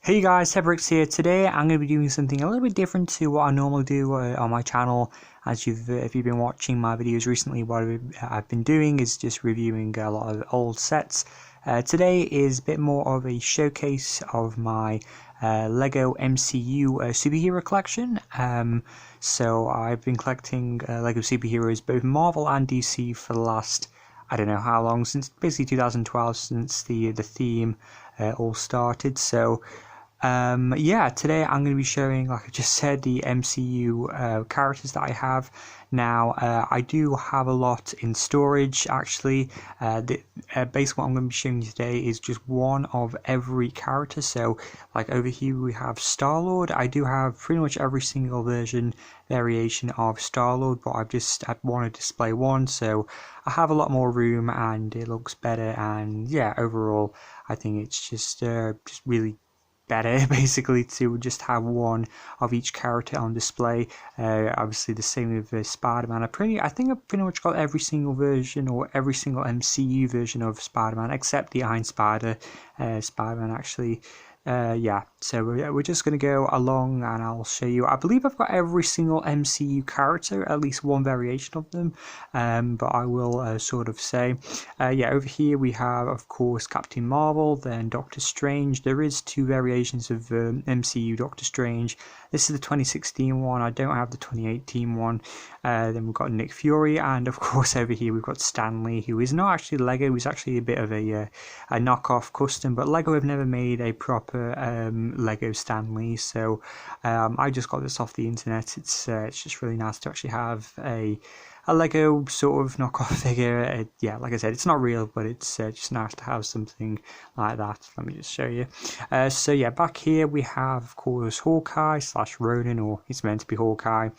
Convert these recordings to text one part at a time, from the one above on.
Hey guys, TedBricks here. Today I'm going to be doing something a little bit different to what I normally do on my channel. As if you've been watching my videos recently, what I've been doing is just reviewing a lot of old sets. Today is a bit more of a showcase of my Lego MCU superhero collection. So I've been collecting Lego superheroes, both Marvel and DC, for the last, I don't know how long, since basically 2012, since the theme all started. So yeah, today I'm going to be showing, like I just said, the MCU characters that I have. Now, I do have a lot in storage, actually. Basically what I'm going to be showing you today is just one of every character. So, like over here we have Star-Lord. I do have pretty much every single variation of Star-Lord, but I want to display one, so I have a lot more room and it looks better. And yeah, overall, I think it's just really better basically to just have one of each character on display. Obviously the same with Spider-Man. I think I've pretty much got every single version or every single MCU version of Spider-Man except the Iron Spider-Man actually. Yeah, so we're just going to go along and I'll show you. I believe I've got every single MCU character, at least one variation of them, but I will sort of say. Yeah, over here we have, of course, Captain Marvel, then Doctor Strange. There is two variations of MCU Doctor Strange. This is the 2016 one, I don't have the 2018 one. Then we've got Nick Fury, and of course over here we've got Stan Lee, who is not actually Lego, he's actually a bit of a knockoff custom, but Lego have never made a proper Lego Stan Lee, so I just got this off the internet. It's just really nice to actually have a Lego sort of knockoff figure. Yeah, like I said, it's not real, but it's just nice to have something like that. Let me just show you. So yeah, back here we have, of course, Hawkeye / Ronin, or he's meant to be Hawkeye.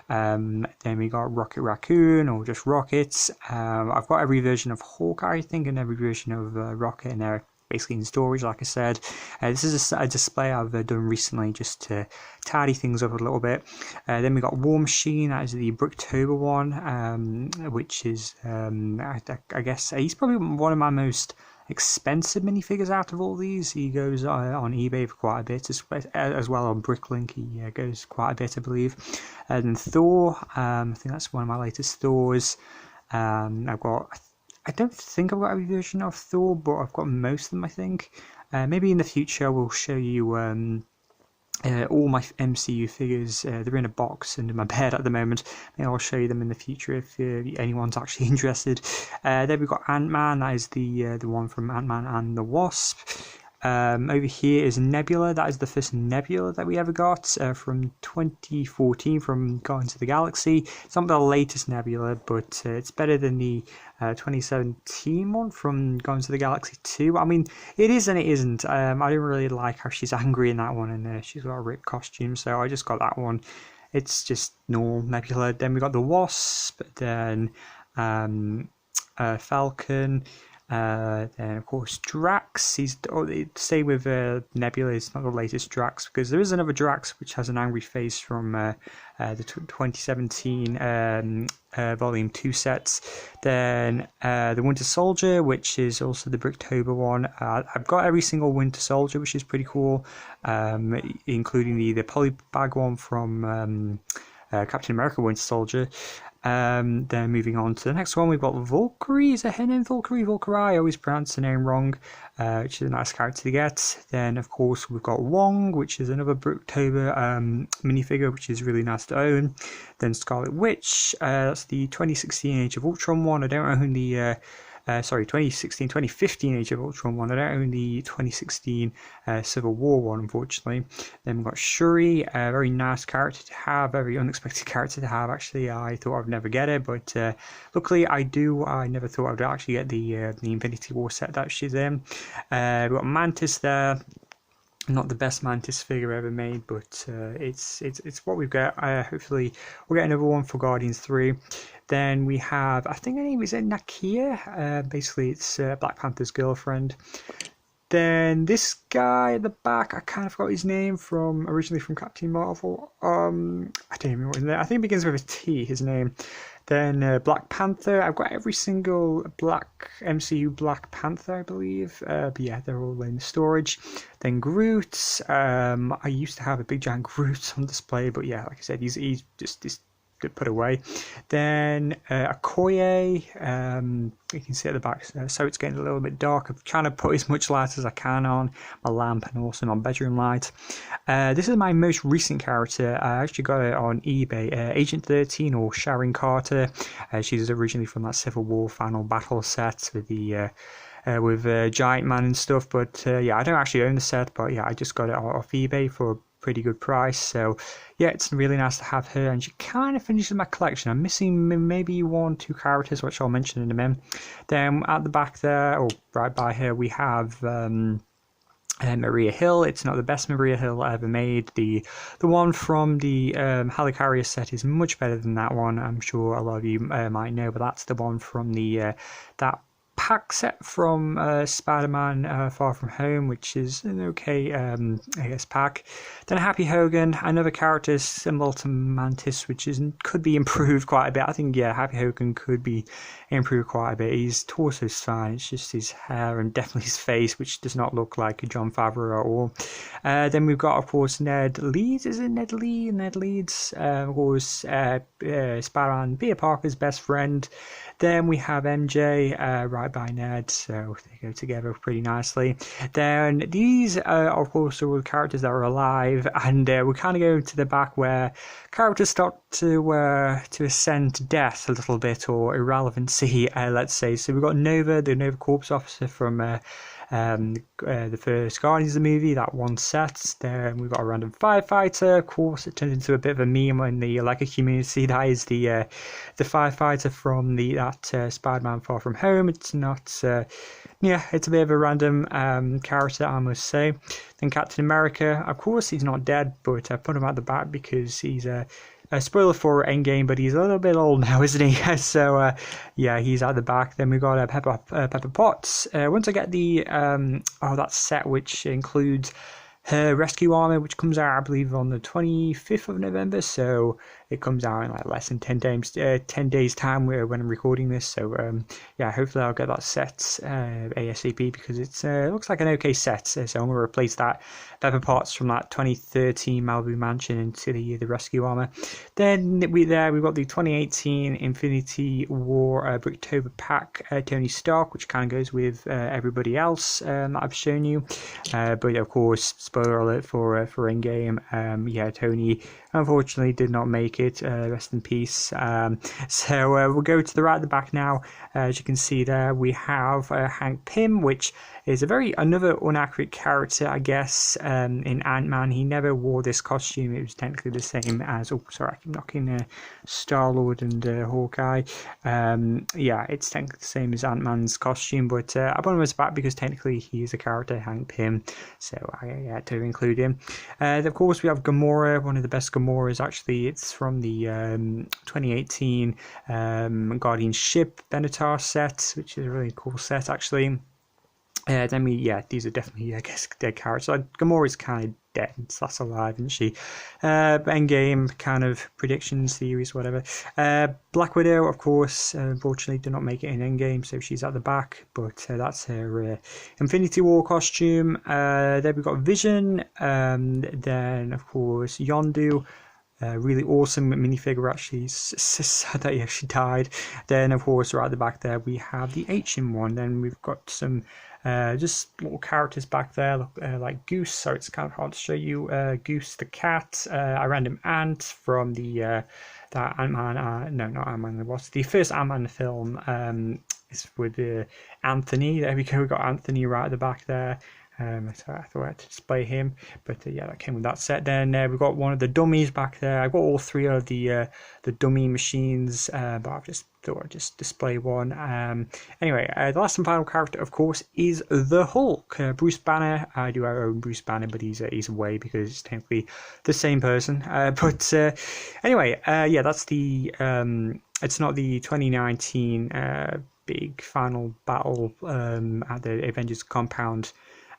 Then we got Rocket Raccoon, or just Rockets. I've got every version of Hawkeye, I think, and every version of Rocket in there, basically in storage, like I said. This is a display I've done recently just to tidy things up a little bit. Then we got War Machine, that is the Bricktober one, which is, I guess, he's probably one of my most expensive minifigures out of all these. He goes on eBay for quite a bit, as well on Bricklink. He goes quite a bit, I believe. And then Thor, I think that's one of my latest Thors. I don't think I've got every version of Thor, but I've got most of them, I think. Maybe in the future I will show you all my MCU figures. They're in a box under my bed at the moment. Maybe I'll show you them in the future if anyone's actually interested. Then we've got Ant-Man. That is the one from Ant-Man and the Wasp. Over here is Nebula. That is the first Nebula that we ever got from 2014 from Guardians of the Galaxy. It's not the latest Nebula, but it's better than the 2017 one from Guardians of the Galaxy 2. I mean, it is and it isn't. I didn't really like how she's angry in that one, and she's got a ripped costume, so I just got that one. It's just normal Nebula. Then we got the Wasp, then Falcon. Then of course Drax. He's same with Nebula. It's not the latest Drax, because there is another Drax which has an angry face from the 2017 Volume 2 sets. Then the Winter Soldier, which is also the Bricktober one. I've got every single Winter Soldier, which is pretty cool, including the polybag one from Captain America Winter Soldier. Then moving on to the next one, we've got Valkyrie. Is it her name? Valkyrie? I always pronounce the name wrong, which is a nice character to get. Then, of course, we've got Wong, which is another Bricktober minifigure, which is really nice to own. Then Scarlet Witch, that's the 2016 Age of Ultron one. I don't own the 2015 Age of Ultron one. I don't own the 2016 Civil War one, unfortunately. Then we've got Shuri, a very nice character to have, very unexpected character to have, actually. I thought I'd never get it, but luckily I do. I never thought I would actually get the Infinity War set that she's in. We've got Mantis there. Not the best Mantis figure ever made, but it's what we've got. Hopefully we'll get another one for Guardians 3. Then we have, I think her name is Nakia. Basically it's Black Panther's girlfriend. Then this guy at the back, I kind of forgot his name originally from Captain Marvel. I don't even know what his name. I think it begins with a T, his name. Then Black Panther. I've got every single MCU Black Panther, I believe. But yeah, they're all in storage. Then Groot. I used to have a big giant Groot on display, but yeah, like I said, he's just put away. Then Okoye, you can see at the back, so it's getting a little bit dark. I'm trying to put as much light as I can on my lamp and also my bedroom light. This is my most recent character. I actually got it on eBay, Agent 13 or Sharon Carter. She's originally from that Civil War final battle set with the with Giant Man and stuff, but yeah, I don't actually own the set, but yeah, I just got it off eBay for a pretty good price. So yeah, it's really nice to have her, and she kind of finishes my collection. I'm missing maybe 1-2 characters, which I'll mention in a minute. Then at the back there, or right by her, we have Maria Hill. It's not the best Maria Hill ever made. The one from the Helicarrier set is much better than that one. I'm sure a lot of you might know, but that's the one from the that pack set from Spider-Man Far From Home, which is an okay I guess pack. Then Happy Hogan, another character similar to Mantis, which could be improved quite a bit. I think yeah, Happy Hogan could be improved quite a bit. His torso's fine, it's just his hair and definitely his face, which does not look like a Jon Favreau at all. Then we've got, of course, Ned Leeds. Is it Ned Lee? Ned Leeds, of course, Spider-Man Peter Parker's best friend. Then we have MJ right by Ned, so they go together pretty nicely. Then these are, of course, all the characters that are alive, and we're kind of going to the back where characters start to ascend to death a little bit, or irrelevancy, let's say. So we've got Nova, the Nova Corps officer from the first Guardians of the movie, that one set. Then we've got a random firefighter. Of course, it turned into a bit of a meme in the Lego community. That is the firefighter from that Spider-Man Far From Home. It's not, yeah, it's a bit of a random character, I must say. Then Captain America, of course, he's not dead, but I put him at the back because he's a spoiler for Endgame, but he's a little bit old now, isn't he? So yeah, he's at the back. Then we've got Pepper Potts. Once I get the that set, which includes her rescue armor, which comes out, I believe, on the 25th of November. So it comes out in like less than 10 days time when I'm recording this. So yeah, hopefully I'll get that set ASAP, because it looks like an okay set. So I'm going to replace that Pepper Potts from that 2013 Malibu Mansion into the rescue armor. Then we've got the 2018 Infinity War Bricktober pack, Tony Stark, which kind of goes with everybody else that I've shown you. But of course, spoiler alert for Endgame. Yeah, Tony unfortunately did not make it. Rest in peace. So we'll go to the right at the back now. As you can see there, we have Hank Pym, which is another inaccurate character, I guess. In Ant-Man, he never wore this costume. It was technically the same as, oh sorry, I keep knocking Star-Lord and Hawkeye. Yeah, it's technically the same as Ant-Man's costume, but I put him as back because technically he is a character, Hank Pym, so I had to include him. Of course, we have Gamora, one of the best Gamoras actually. It's from the 2018 Guardian Ship Benatar set, which is a really cool set actually. Then these are definitely, I guess, dead characters. So Gamora's kind of dead, so that's alive, isn't she? Endgame kind of predictions, theories, whatever. Black Widow, of course, unfortunately did not make it in Endgame, so she's at the back, but that's her Infinity War costume. Then we've got Vision, then of course Yondu. Really awesome minifigure, actually. Sad that he actually died. Then of course right at the back there we have the Ancient One. Then we've got some just little characters back there, like Goose. So it's kind of hard to show you. Goose the cat, a random ant from the that Ant-Man, no, not Ant-Man, what's the first Ant-Man film, is with Anthony. There we go, we got Anthony right at the back there. So I thought I had to display him, but yeah, that came with that set. Then we've got one of the dummies back there. I've got all three of the dummy machines, but I've just thought I'd just display one. Anyway, the last and final character, of course, is the Hulk, Bruce Banner. I do own Bruce Banner, but he's away because it's technically the same person. But anyway, yeah, that's the. It's not the 2019 big final battle at the Avengers compound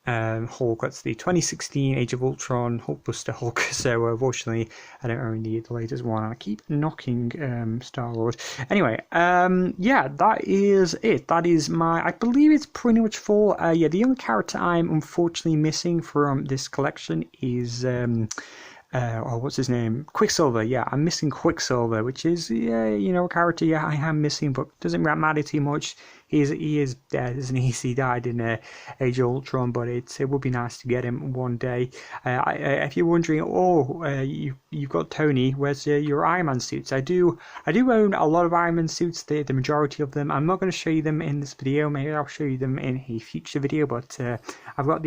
Hulk. That's the 2016 Age of Ultron Hulkbuster Hulk. So unfortunately, I don't own the latest one, and I keep knocking Star-Lord. Anyway, yeah, that is it. That is my. I believe it's pretty much full. Yeah, the only character I'm unfortunately missing from this collection is. Oh, what's his name? Quicksilver. Yeah, I'm missing Quicksilver, which is a character. Yeah, I am missing, but doesn't matter too much. He is dead, isn't he? He died in Age of Ultron, but it would be nice to get him one day. If you're wondering, you've got Tony. Where's your Iron Man suits? I do own a lot of Iron Man suits. The majority of them. I'm not going to show you them in this video. Maybe I'll show you them in a future video. But I've got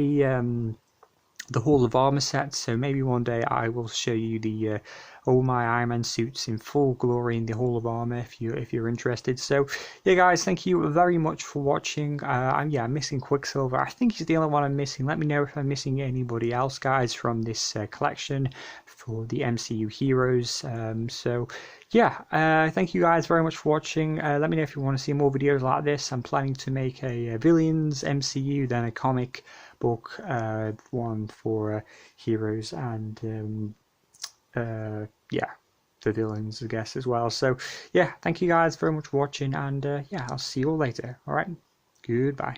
the Hall of Armor set, so maybe one day I will show you the all my Iron Man suits in full glory in the Hall of Armor if you're interested. So yeah, guys, thank you very much for watching. I'm missing Quicksilver. I think he's the only one I'm missing. Let me know if I'm missing anybody else, guys, from this collection for the MCU heroes. So yeah, thank you guys very much for watching. Let me know if you want to see more videos like this. I'm planning to make a villains MCU, then a comic book one for heroes, and yeah, the villains, I guess, as well. So yeah, thank you guys very much for watching, and yeah, I'll see you all later. All right, goodbye.